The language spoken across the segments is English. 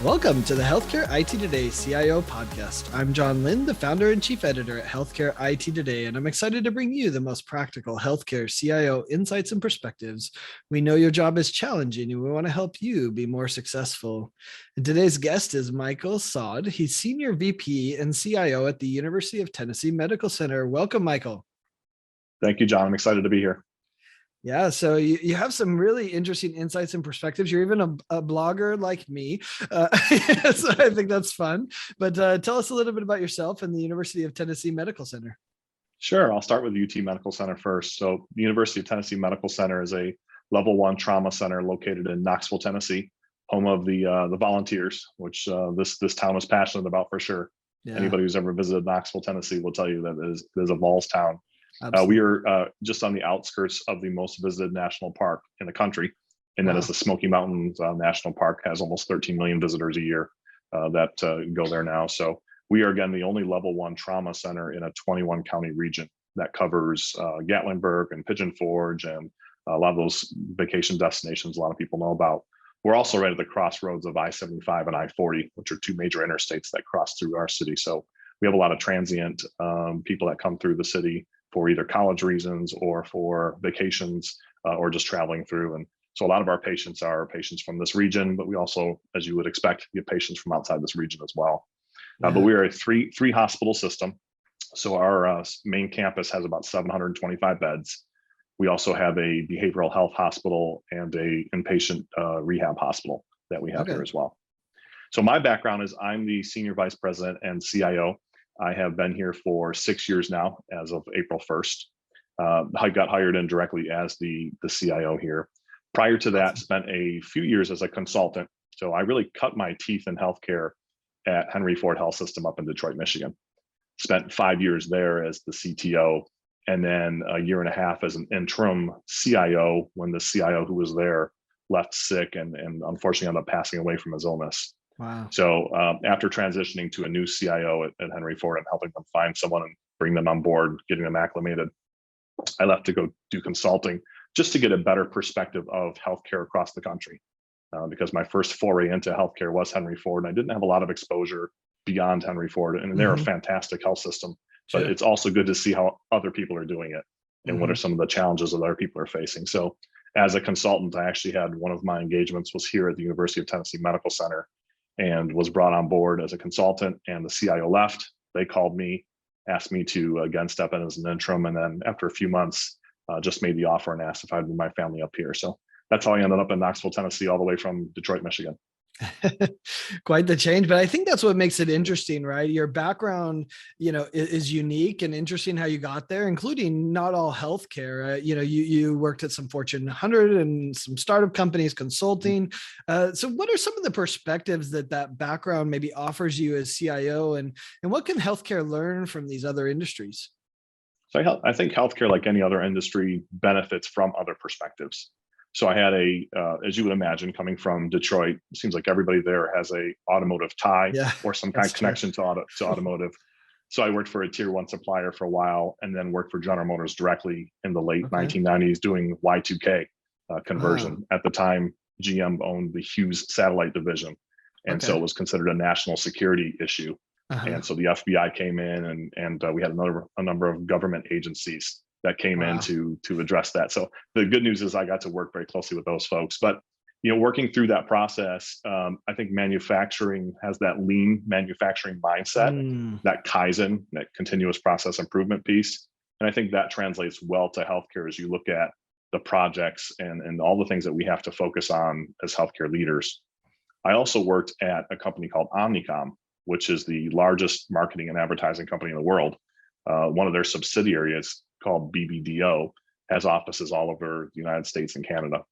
Welcome to the Healthcare IT Today CIO podcast. I'm John Lind, the founder and chief editor at Healthcare IT Today, and I'm excited to bring you the most practical healthcare CIO insights and perspectives. We know your job is challenging, and we want to help you be more successful. And today's guest is Michael Saad. He's Senior VP and CIO at the University of Tennessee Medical Center. Welcome, Michael. Thank you, John. I'm excited to be here. Yeah, so you have some really interesting insights and perspectives. You're even a blogger like me, so I think that's fun. But tell us a little bit about yourself and the University of Tennessee Medical Center. Sure. I'll start with the UT Medical Center first. So the University of Tennessee Medical Center is a level 1 trauma center located in Knoxville, Tennessee, home of the Volunteers, which this town is passionate about for sure. Yeah. Anybody who's ever visited Knoxville, Tennessee will tell you that it is a Vols town. We are just on the outskirts of the most visited national park in the country. And that is the Smoky Mountains National Park. Has almost 13 million visitors a year that go there now. So we are, again, the only level 1 trauma center in a 21 county region that covers Gatlinburg and Pigeon Forge and a lot of those vacation destinations a lot of people know about. We're also right at the crossroads of I-75 and I-40, which are two major interstates that cross through our city. So we have a lot of transient people that come through the city for either college reasons or for vacations or just traveling through. And so a lot of our patients are patients from this region, but we also, as you would expect, get patients from outside this region as well. Yeah. But we are a three hospital system. So our main campus has about 725 beds. We also have a behavioral health hospital and a inpatient rehab hospital that we have here as well. So my background is I'm the senior vice president and CIO. I have been here for 6 years now, as of April 1st. I got hired in directly as the CIO here. Prior to that, spent a few years as a consultant. So I really cut my teeth in healthcare at Henry Ford Health System up in Detroit, Michigan. Spent 5 years there as the CTO, and then a year and a half as an interim CIO when the CIO who was there left sick and unfortunately ended up passing away from his illness. Wow. So after transitioning to a new CIO at Henry Ford and helping them find someone and bring them on board, getting them acclimated, I left to go do consulting just to get a better perspective of healthcare across the country. Because my first foray into healthcare was Henry Ford, and I didn't have a lot of exposure beyond Henry Ford. And they're a fantastic health system, but it's also good to see how other people are doing it and what are some of the challenges that other people are facing. So as a consultant, I actually had one of my engagements was here at the University of Tennessee Medical Center, and was brought on board as a consultant, and the CIO left. They called me, asked me to again step in as an interim, and then after a few months, just made the offer and asked if I'd move my family up here. So that's how I ended up in Knoxville, Tennessee, all the way from Detroit, Michigan. Quite the change, but I think that's what makes it interesting, right? Your background, is unique and interesting how you got there, including not all healthcare. You worked at some Fortune 100 and some startup companies, consulting. So what are some of the perspectives that background maybe offers you as CIO, and what can healthcare learn from these other industries? So I think healthcare, like any other industry, benefits from other perspectives. So I had as you would imagine, coming from Detroit, it seems like everybody there has a automotive tie or some kind of connection to automotive. So I worked for a tier 1 supplier for a while, and then worked for General Motors directly in the late 1990s doing Y2K conversion. At the time, GM owned the Hughes satellite division. And so it was considered a national security issue. And so the FBI came in, and we had a number of government agencies that came in to address that. So the good news is I got to work very closely with those folks. But working through that process, I think manufacturing has that lean manufacturing mindset, that Kaizen, that continuous process improvement piece. And I think that translates well to healthcare as you look at the projects and all the things that we have to focus on as healthcare leaders. I also worked at a company called Omnicom, which is the largest marketing and advertising company in the world. One of their subsidiaries called BBDO has offices all over the United States and Canada.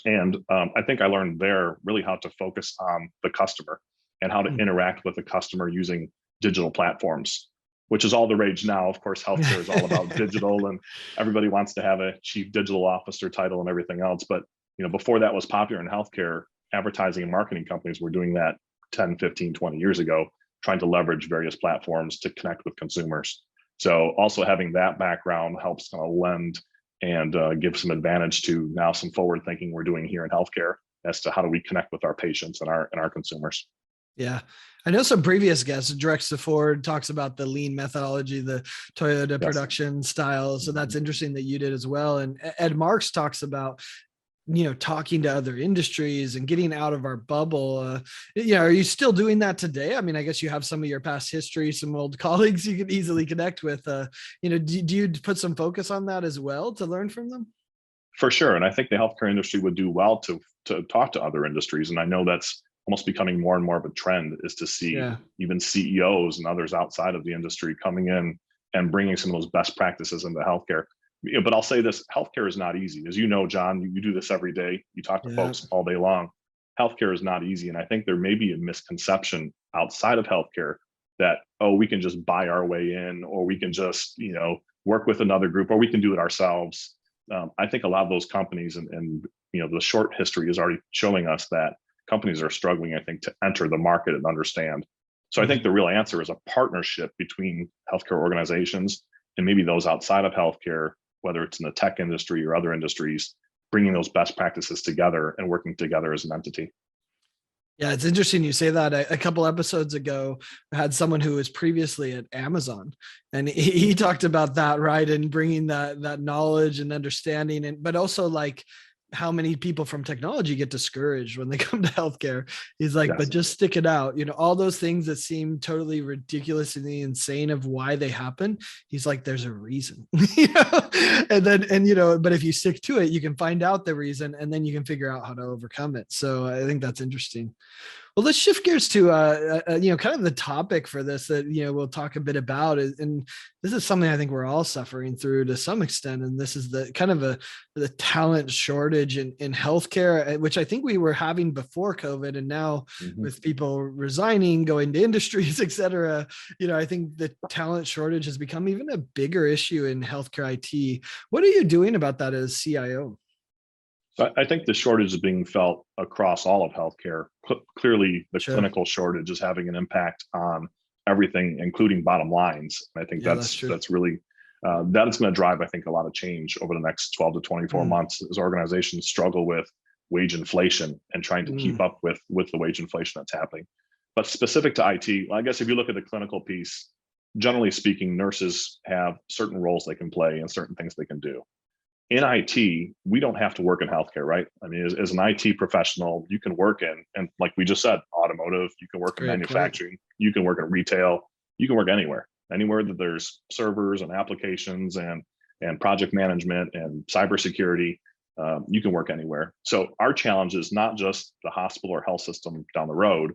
And I think I learned there really how to focus on the customer and how to interact with the customer using digital platforms, which is all the rage now. Of course, healthcare is all about digital, and everybody wants to have a chief digital officer title and everything else. But before that was popular in healthcare, advertising and marketing companies were doing that 10, 15, 20 years ago, trying to leverage various platforms to connect with consumers. So also having that background helps kind of lend and give some advantage to now some forward thinking we're doing here in healthcare as to how do we connect with our patients and our consumers. Yeah. I know some previous guests, Drex Ford talks about the lean methodology, the Toyota Yes. production style. So that's interesting that you did as well. And Ed Marks talks about, talking to other industries and getting out of our bubble. Are you still doing that today? I mean, I guess you have some of your past history, some old colleagues you could easily connect with. Do you put some focus on that as well to learn from them? For sure. And I think the healthcare industry would do well to talk to other industries. And I know that's almost becoming more and more of a trend, is to see even CEOs and others outside of the industry coming in and bringing some of those best practices into healthcare. But I'll say this, healthcare is not easy. As you know, John, you do this every day. You talk to folks all day long. Healthcare is not easy. And I think there may be a misconception outside of healthcare that, oh, we can just buy our way in, or we can just, work with another group, or we can do it ourselves. I think a lot of those companies and the short history is already showing us that companies are struggling, I think, to enter the market and understand. So I think the real answer is a partnership between healthcare organizations and maybe those outside of healthcare, whether it's in the tech industry or other industries, bringing those best practices together and working together as an entity. Yeah, it's interesting you say that. A couple episodes ago, I had someone who was previously at Amazon, and he talked about that, right? And bringing that knowledge and understanding, but also like how many people from technology get discouraged when they come to healthcare. He's like, but just stick it out. All those things that seem totally ridiculously insane of why they happen. He's like, there's a reason, but if you stick to it, you can find out the reason, and then you can figure out how to overcome it. So I think that's interesting. Well, let's shift gears to, kind of the topic for this that, we'll talk a bit about. And this is something I think we're all suffering through to some extent. And this is the kind of the talent shortage in healthcare, which I think we were having before COVID. And now with people resigning, going to industries, et cetera, I think the talent shortage has become even a bigger issue in healthcare IT. What are you doing about that as CIO? So I think the shortage is being felt across all of healthcare. Clearly, the clinical shortage is having an impact on everything, including bottom lines. And I think that's really that is going to drive, I think, a lot of change over the next 12 to 24 months as organizations struggle with wage inflation and trying to keep up with the wage inflation that's happening. But specific to IT, well, I guess if you look at the clinical piece, generally speaking, nurses have certain roles they can play and certain things they can do. In IT, we don't have to work in healthcare, right? I mean, as an IT professional, you can work in, and like we just said, automotive, you can work in manufacturing, you can work in retail, you can work anywhere that there's servers and applications and project management and cybersecurity, you can work anywhere. So our challenge is not just the hospital or health system down the road,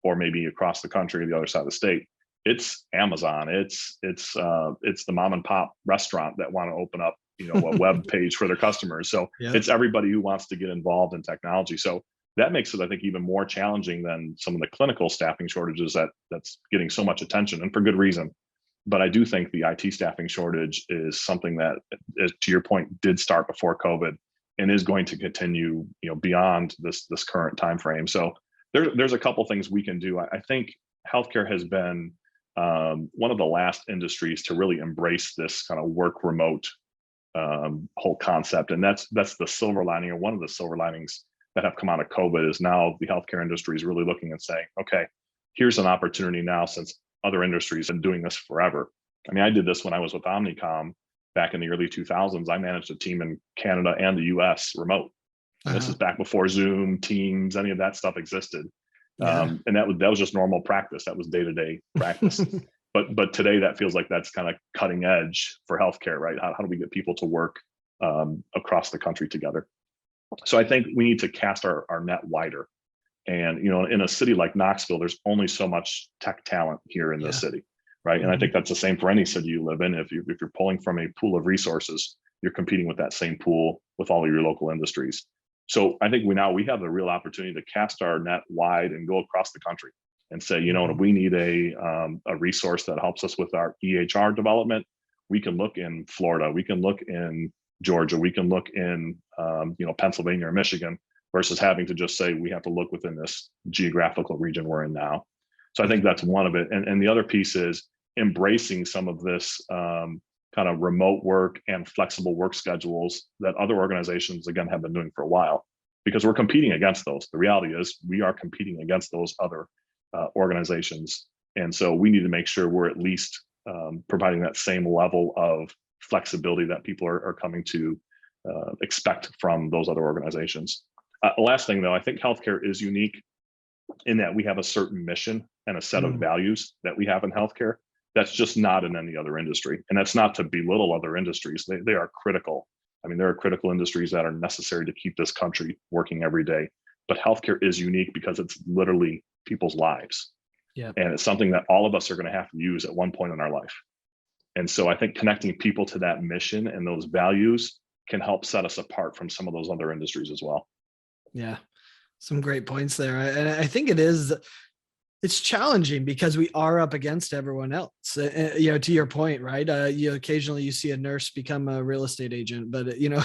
or maybe across the country or the other side of the state. It's Amazon, it's the mom and pop restaurant that want to open up a web page for their customers. So it's everybody who wants to get involved in technology. So that makes it, I think, even more challenging than some of the clinical staffing shortages that's getting so much attention, and for good reason. But I do think the IT staffing shortage is something that, to your point, did start before COVID and is going to continue, beyond this current time frame. So there's a couple things we can do. I think healthcare has been one of the last industries to really embrace this kind of work remote whole concept. And that's the silver lining, or one of the silver linings that have come out of COVID, is now the healthcare industry is really looking and saying, okay, here's an opportunity now, since other industries have been doing this forever. I mean, I did this when I was with Omnicom back in the early 2000s. I managed a team in Canada and the US remote. And this is back before Zoom, Teams, any of that stuff existed. And that was just normal practice. That was day-to-day practice. But today that feels like that's kind of cutting edge for healthcare, right? How do we get people to work across the country together? So I think we need to cast our net wider. And in a city like Knoxville, there's only so much tech talent here in the city, right? And I think that's the same for any city you live in. If you're pulling from a pool of resources, you're competing with that same pool with all of your local industries. So I think we have a real opportunity to cast our net wide and go across the country and say, if we need a resource that helps us with our EHR development, we can look in Florida, we can look in Georgia, we can look in Pennsylvania or Michigan, versus having to just say we have to look within this geographical region we're in now. So I think that's one of it. And the other piece is embracing some of this kind of remote work and flexible work schedules that other organizations, again, have been doing for a while. because we're competing against those. The reality is we are competing against those other organizations. And so we need to make sure we're at least providing that same level of flexibility that people are coming to expect from those other organizations. Last thing though, I think healthcare is unique in that we have a certain mission and a set of values that we have in healthcare that's just not in any other industry. And that's not to belittle other industries. They are critical. I mean, there are critical industries that are necessary to keep this country working every day. But healthcare is unique because it's literally people's lives. Yeah. And it's something that all of us are going to have to use at one point in our life. And so I think connecting people to that mission and those values can help set us apart from some of those other industries as well. Yeah, some great points there. And I think it's challenging because we are up against everyone else. You know, to your point, right? Occasionally you see a nurse become a real estate agent, but you know,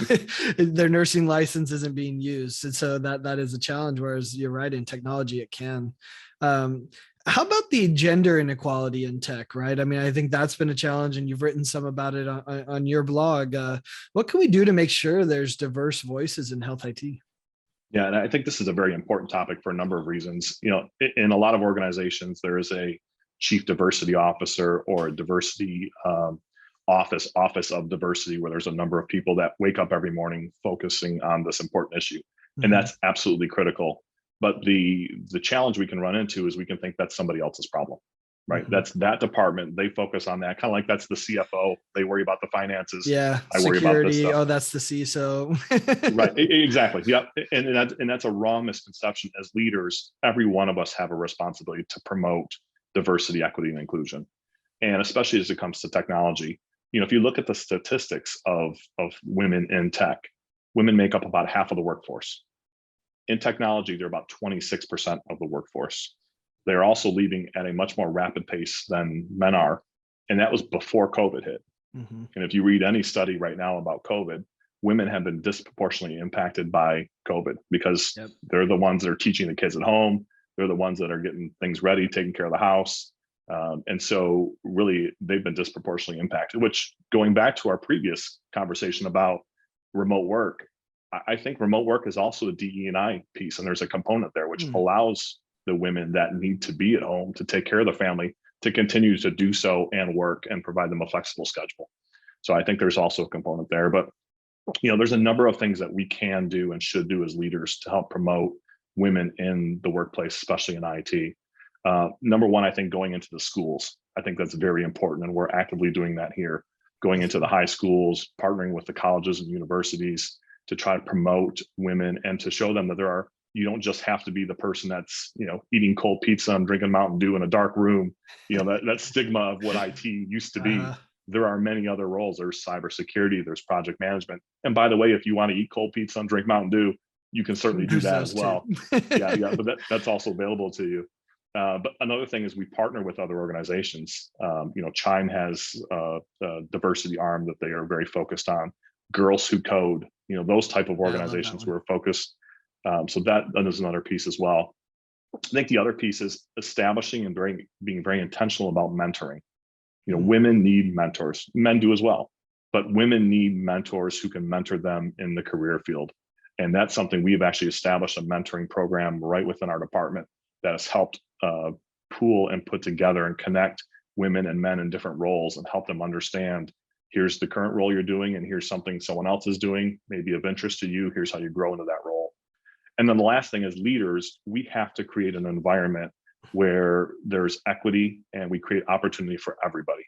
their nursing license isn't being used. And so that is a challenge. Whereas you're right, in technology, it can. How about the gender inequality in tech, right? I mean, I think that's been a challenge, and you've written some about it on your blog. What can we do to make sure there's diverse voices in health IT? Yeah, and I think this is a very important topic for a number of reasons. You know, in a lot of organizations, there is a chief diversity officer or a diversity office of diversity, where there's a number of people that wake up every morning focusing on this important issue. And that's absolutely critical. But the challenge we can run into is we can think that's somebody else's problem, right? That's that department. They focus on that, kind of like that's the CFO. They worry about the finances. Yeah, I worry about this stuff. Oh, that's the CISO. Right, exactly. Yep. And that's a wrong misconception. As leaders, every one of us have a responsibility to promote diversity, equity, and inclusion. And especially as it comes to technology, you know, if you look at the statistics of women in tech, women make up about half of the workforce. In technology, they're about 26% of the workforce. They're also leaving at a much more rapid pace than men are. And that was before COVID hit. And if you read any study right now about COVID, women have been disproportionately impacted by COVID because they're the ones that are teaching the kids at home. They're the ones that are getting things ready, taking care of the house. And so really, they've been disproportionately impacted, which, going back to our previous conversation about remote work, I think remote work is also a DE&I piece, and there's a component there which allows the women that need to be at home to take care of the family to continue to do so and work and provide them a flexible schedule. So I think there's also a component there. But you know, there's a number of things that we can do and should do as leaders to help promote women in the workplace, especially in IT. Number one, I think going into the schools. I think that's very important, and we're actively doing that here. Going into the high schools, partnering with the colleges and universities to try to promote women and to show them that you don't just have to be the person that's, you know, eating cold pizza and drinking Mountain Dew in a dark room. You know, that stigma of what IT used to be. There are many other roles. There's cybersecurity, there's project management. And by the way, if you want to eat cold pizza and drink Mountain Dew, you can certainly do that as well. Yeah, but that's also available to you. But another thing is we partner with other organizations. You know, Chime has a diversity arm that they are very focused on. Girls Who Code, you know, those type of organizations who are focused. So that is another piece as well. I think the other piece is establishing and being very intentional about mentoring. You know, women need mentors. Men do as well, but women need mentors who can mentor them in the career field. And that's something we've actually established a mentoring program right within our department that has helped pool and put together and connect women and men in different roles and help them understand, here's the current role you're doing, and here's something someone else is doing, maybe of interest to you. Here's how you grow into that role. And then the last thing is leaders, we have to create an environment where there's equity and we create opportunity for everybody.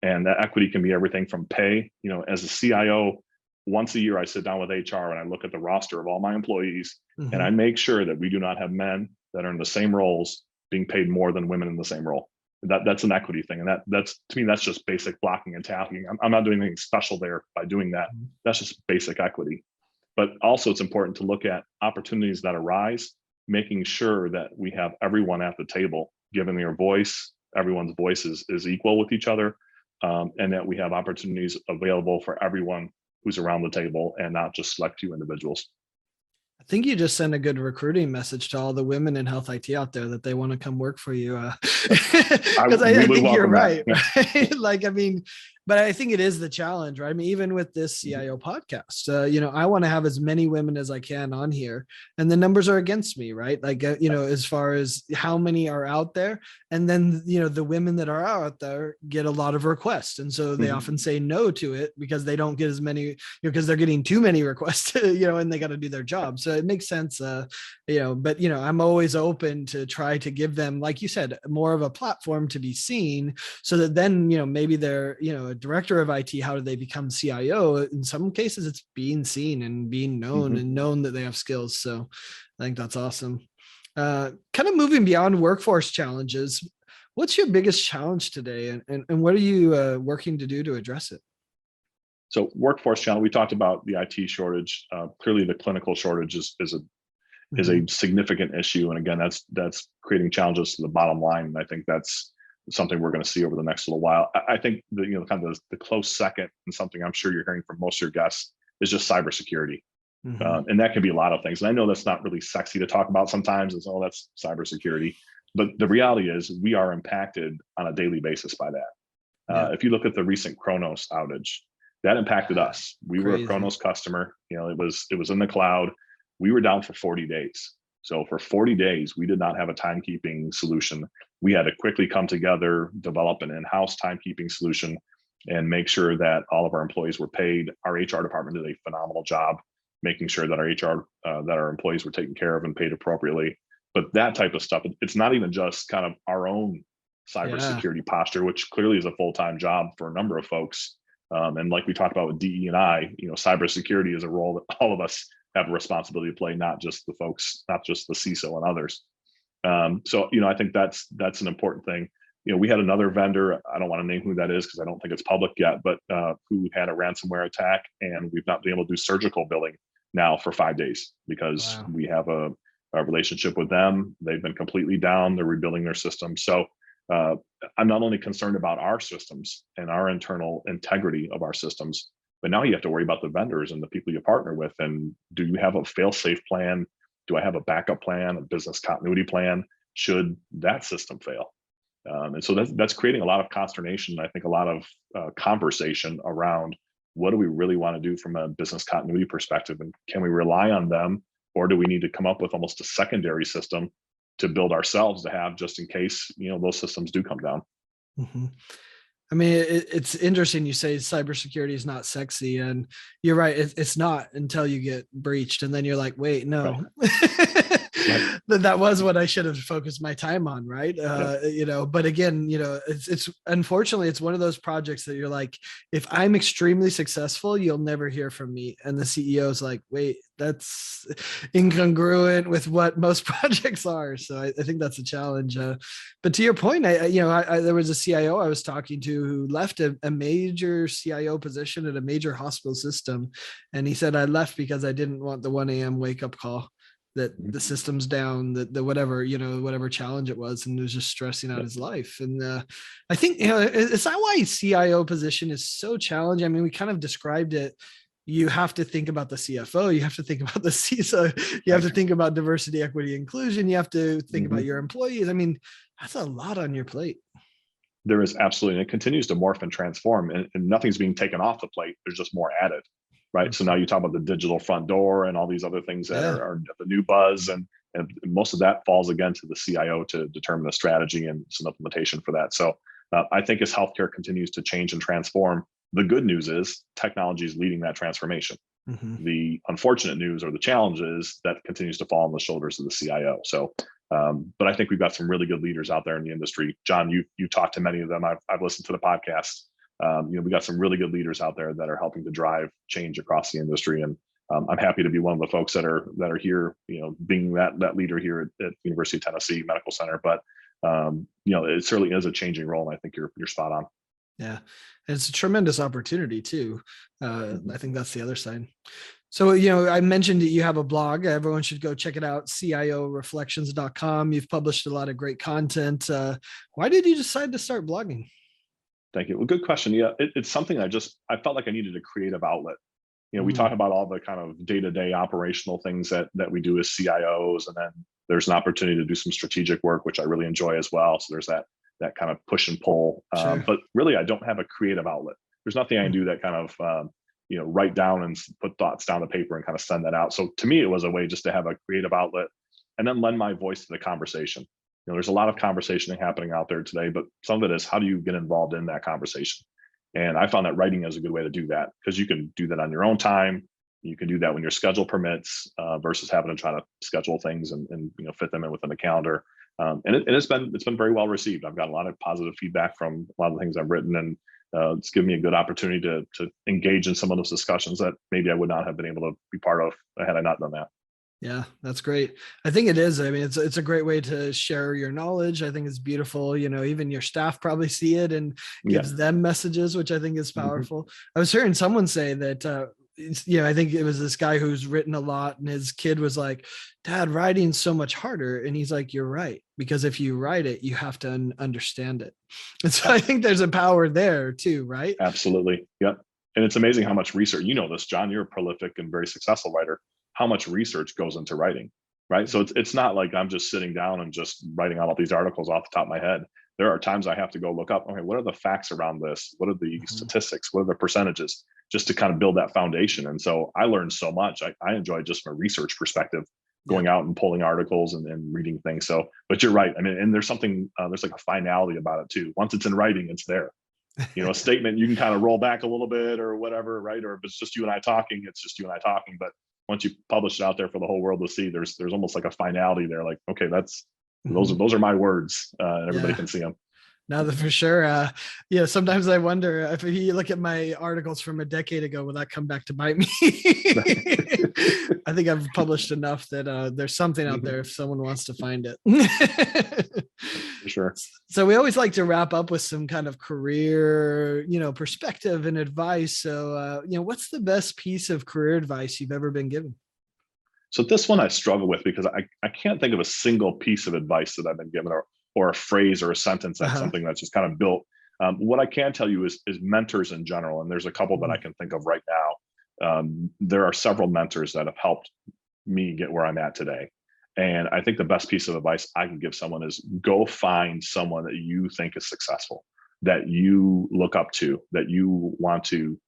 And that equity can be everything from pay. You know, as a CIO, once a year, I sit down with HR and I look at the roster of all my employees and I make sure that we do not have men that are in the same roles being paid more than women in the same role. That's an equity thing. And that's to me, that's just basic blocking and tackling. I'm not doing anything special there by doing that. That's just basic equity. But also it's important to look at opportunities that arise, making sure that we have everyone at the table, giving their voice, everyone's voice is equal with each other, and that we have opportunities available for everyone who's around the table and not just select few individuals. I think you just sent a good recruiting message to all the women in health IT out there that they want to come work for you. Because I think you're right. Right? Like, I mean, but I think it is the challenge, right? I mean, even with this CIO podcast, I want to have as many women as I can on here, and the numbers are against me, right? Like, as far as how many are out there, and then the women that are out there get a lot of requests, and so they often say no to it because they don't get as many, because they're getting too many requests, and they got to do their job. So it makes sense, but I'm always open to try to give them, like you said, more of a platform to be seen, so that then maybe they're a director of IT. How do they become CIO? In some cases, it's being seen and being known and known that they have skills. So I think that's awesome. Kind of moving beyond workforce challenges, what's your biggest challenge today, and what are you working to do to address it? So workforce challenge, we talked about the IT shortage. Clearly, the clinical shortage is a significant issue, and again, that's creating challenges to the bottom line. And I think that's something we're going to see over the next little while. I think kind of the close second, and something I'm sure you're hearing from most of your guests, is just cybersecurity. And that can be a lot of things. And I know that's not really sexy to talk about sometimes. It's, oh, that's cybersecurity. But the reality is we are impacted on a daily basis by that. If you look at the recent Kronos outage, that impacted us. We were a Kronos customer. It was in the cloud. We were down for 40 days. So for 40 days, we did not have a timekeeping solution. We had to quickly come together, develop an in-house timekeeping solution, and make sure that all of our employees were paid. Our HR department did a phenomenal job making sure that our employees were taken care of and paid appropriately. But that type of stuff, it's not even just kind of our own cybersecurity posture, which clearly is a full-time job for a number of folks. And like we talked about with DE&I, cybersecurity is a role that all of us have a responsibility to play, not just the folks, not just the CISO and others. So I think that's an important thing. We had another vendor, I don't want to name who that is because I don't think it's public yet, but who had a ransomware attack, and we've not been able to do surgical billing now for 5 days because we have a relationship with them. They've been completely down. They're rebuilding their system. So I'm not only concerned about our systems and our internal integrity of our systems, but now you have to worry about the vendors and the people you partner with. And do you have a fail-safe plan? Do I have a backup plan, a business continuity plan, should that system fail? And so that's creating a lot of consternation. I think a lot of conversation around what do we really want to do from a business continuity perspective, and can we rely on them, or do we need to come up with almost a secondary system to build ourselves to have just in case those systems do come down? I mean, it's interesting you say cybersecurity is not sexy, and you're right. It's not until you get breached, and then you're like, wait, no. Right. That was what I should have focused my time on, right? But again, it's unfortunately, it's one of those projects that you're like, if I'm extremely successful, you'll never hear from me. And the CEO is like, wait, that's incongruent with what most projects are. So I think that's a challenge. But to your point, there was a CIO I was talking to who left a major CIO position at a major hospital system. And he said, I left because I didn't want the 1 a.m. wake up call that the system's down, the whatever challenge it was, and it was just stressing out his life. And I think, is that why CIO position is so challenging? I mean, we kind of described it. You have to think about the CFO, you have to think about the CISO, you have to think about diversity, equity, inclusion, you have to think about your employees. I mean, that's a lot on your plate. There is absolutely, and it continues to morph and transform, and nothing's being taken off the plate. There's just more added. Right. So now you talk about the digital front door and all these other things that are the new buzz. And most of that falls again to the CIO to determine the strategy and some implementation for that. So I think as healthcare continues to change and transform, the good news is technology is leading that transformation. The unfortunate news or the challenge is that continues to fall on the shoulders of the CIO. So, but I think we've got some really good leaders out there in the industry. John, you talked to many of them. I've listened to the podcast. We got some really good leaders out there that are helping to drive change across the industry, and I'm happy to be one of the folks that are here, being that leader here at University of Tennessee Medical Center. But it certainly is a changing role, and I think you're spot on. Yeah, and it's a tremendous opportunity too. I think that's the other side. So, I mentioned that you have a blog. Everyone should go check it out, cioreflections.com. You've published a lot of great content. Why did you decide to start blogging? Thank you. Well, good question. Yeah, it's something I felt like I needed a creative outlet. We talk about all the kind of day-to-day operational things that we do as CIOs, and then there's an opportunity to do some strategic work, which I really enjoy as well. So there's that kind of push and pull. Sure. But really, I don't have a creative outlet. there's nothing I can do that kind of, write down and put thoughts down to paper and kind of send that out. So to me, it was a way just to have a creative outlet and then lend my voice to the conversation. There's a lot of conversation happening out there today, but some of it is how do you get involved in that conversation? And I found that writing is a good way to do that, because you can do that on your own time. You can do that when your schedule permits, versus having to try to schedule things and fit them in within the calendar. And it's been very well received. I've got a lot of positive feedback from a lot of the things I've written, and it's given me a good opportunity to engage in some of those discussions that maybe I would not have been able to be part of had I not done that. Yeah, that's great. I think it is. I mean, it's a great way to share your knowledge. I think it's beautiful. Even your staff probably see it and gives them messages, which I think is powerful. I was hearing someone say that, I think it was this guy who's written a lot, and his kid was like, "Dad, writing's so much harder." And he's like, "You're right. Because if you write it, you have to understand it." And so I think there's a power there too, right? Absolutely. Yep. And it's amazing how much research, this, John, you're a prolific and very successful writer, how much research goes into writing, right? So it's not like I'm just sitting down and just writing out all these articles off the top of my head. There are times I have to go look up, okay, what are the facts around this? What are the statistics? What are the percentages? Just to kind of build that foundation. And so I learned so much. I enjoy just from a research perspective, going out and pulling articles and reading things. So, but you're right. I mean, and there's something, there's like a finality about it too. Once it's in writing, it's there. A statement, you can kind of roll back a little bit or whatever, right? Or if it's just you and I talking, it's just you and I talking. But once you publish it out there for the whole world to see, there's almost like a finality there. Like, okay, those are my words, and everybody can see them. No, for sure. Sometimes I wonder if you look at my articles from a decade ago, will that come back to bite me? I think I've published enough that there's something out there if someone wants to find it. For sure. So we always like to wrap up with some kind of career, perspective and advice. So, what's the best piece of career advice you've ever been given? So this one I struggle with because I can't think of a single piece of advice that I've been given or a phrase or a sentence that's something that's just kind of built. What I can tell you is mentors in general, and there's a couple that I can think of right now. There are several mentors that have helped me get where I'm at today. And I think the best piece of advice I can give someone is go find someone that you think is successful, that you look up to, that you want to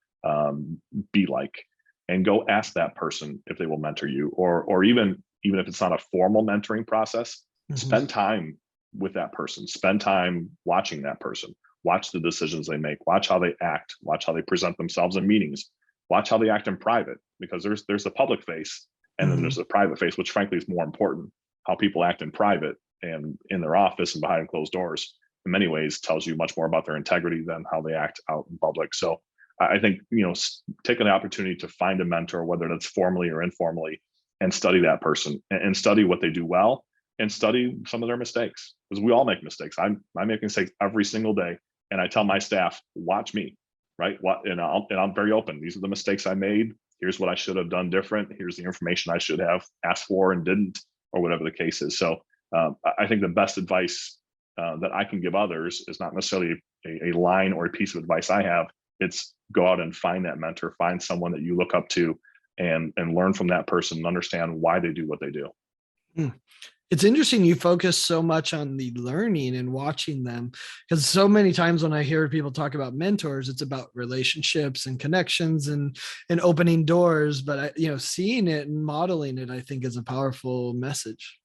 be like, and go ask that person if they will mentor you, or even if it's not a formal mentoring process, spend time with that person, spend time watching that person, watch the decisions they make, watch how they act, watch how they present themselves in meetings, watch how they act in private, because there's the public face and then there's the private face, which frankly is more important. How people act in private and in their office and behind closed doors in many ways tells you much more about their integrity than how they act out in public. So I think, take an opportunity to find a mentor, whether that's formally or informally, and study that person and study what they do well and study some of their mistakes, because we all make mistakes. I make mistakes every single day. And I tell my staff, watch me, right? And I'm very open. These are the mistakes I made. Here's what I should have done different. Here's the information I should have asked for and didn't, or whatever the case is. So I think the best advice that I can give others is not necessarily a line or a piece of advice I have. It's go out and find that mentor, find someone that you look up to, and learn from that person and understand why they do what they do. It's interesting you focus so much on the learning and watching them, because so many times when I hear people talk about mentors, it's about relationships and connections and opening doors. But seeing it and modeling it, I think, is a powerful message.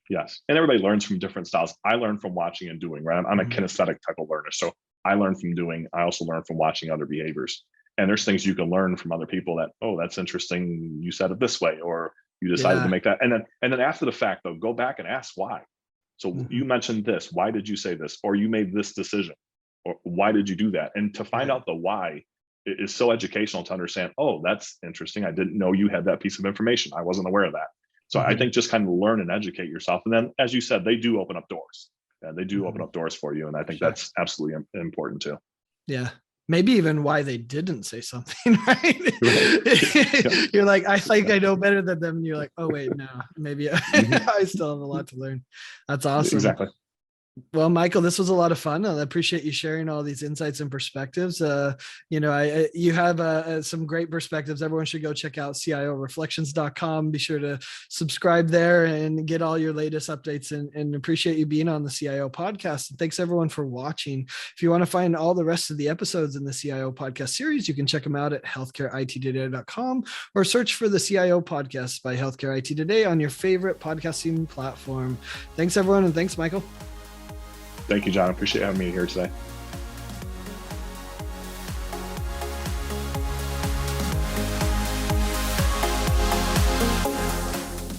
Yes, and everybody learns from different styles. I learn from watching and doing. Right, I'm a kinesthetic type of learner, so I learn from doing. I also learn from watching other behaviors. And there's things you can learn from other people that, oh, that's interesting. You said it this way, or you decided to make that. And then after the fact, though, go back and ask why. So you mentioned this. Why did you say this? Or you made this decision? Or why did you do that? And to find out the why is so educational to understand, oh, that's interesting. I didn't know you had that piece of information. I wasn't aware of that. So I think just kind of learn and educate yourself. And then, as you said, they do open up doors. They do open up doors for you. And I think that's absolutely important too. Yeah. Maybe even why they didn't say something, right? You're like, I think I know better than them. And you're like, oh, wait, no, maybe I still have a lot to learn. That's awesome. Exactly. Well, Michael, this was a lot of fun. I appreciate you sharing all these insights and perspectives. You have some great perspectives. Everyone should go check out CIOreflections.com. Be sure to subscribe there and get all your latest updates, and appreciate you being on the CIO podcast. And thanks everyone for watching. If you want to find all the rest of the episodes in the CIO podcast series, you can check them out at healthcareittoday.com or search for the CIO podcast by Healthcare IT Today on your favorite podcasting platform. Thanks everyone. And thanks, Michael. Thank you, John. I appreciate having me here today.